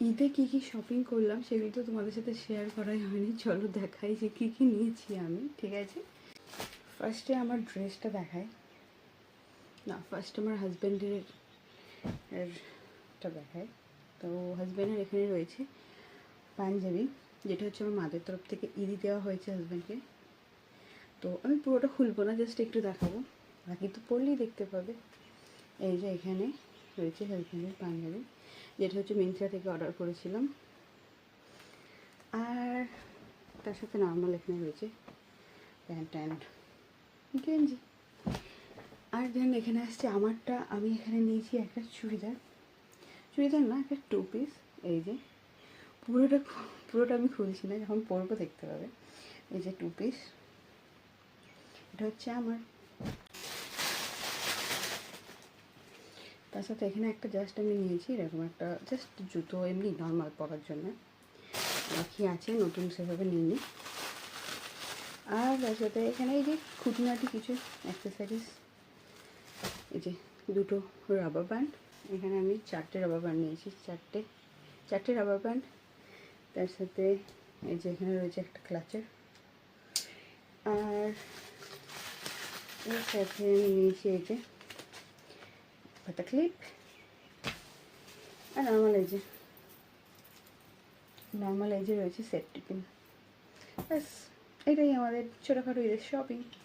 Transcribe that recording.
ঈদে কী কী শপিং করলাম সেগুলো তো তোমাদের সাথে শেয়ার করাই হয়নি। চলো দেখাই যে কী কী নিয়েছি আমি, ঠিক আছে? ফার্স্টে আমার ড্রেসটা দেখাই না, ফার্স্ট আমার হাজব্যান্ডের এরটা দেখায়। তো হাজব্যান্ডের এখানে রয়েছে পাঞ্জাবি, যেটা হচ্ছে আমার মাদের তরফ থেকে ঈদি দেওয়া হয়েছে হাজব্যান্ডকে। তো আমি পুরোটা খুলবো না, জাস্ট একটু দেখাবো, বাকি তো পরলেই দেখতে পাবে। এই যে এখানে রয়েছে হাজব্যান্ডের পাঞ্জাবি, যেটা হচ্ছে মিন্ত্রা থেকে অর্ডার করেছিলাম। আর তার সাথে নর্মাল এখানে রয়েছে প্যান্ট অ্যান্ড গেঞ্জি। আর দেন এখানে আসছে আমারটা, আমি এখানে নিয়েছি একটা চুড়িদার, চুড়িদার না, একটা টু পিস। এই যে পুরোটা আমি খুলছি না, যখন পরবো দেখতে পাবে। এই যে টু পিস, এটা হচ্ছে আমার। তার সাথে এখানে একটা জাস্ট আমি নিয়েছি এরকম একটা জাস্ট জুতো, এমনি নর্মাল পরার জন্য, বাকি আছে নতুন সেভাবে নিইনি। আর তার সাথে এখানে এই যে খুঁটিনাটি কিছু অ্যাক্সেসারিজ, এই যে দুটো রাবার ব্যান্ড, এখানে আমি 4টে রাবার ব্যান্ড নিয়েছি, চারটে রাবার ব্যান্ড। তার সাথে এই যে এখানে রয়েছে একটা ক্লাচের। আর এর সাথে আমি নিয়েছি এই যে পাতা ক্লিপ। আর নর্মাল এই যে রয়েছে সেট টিফিন। ব্যাস, এটাই আমাদের ছোটোখাটো ঈদের শপিং।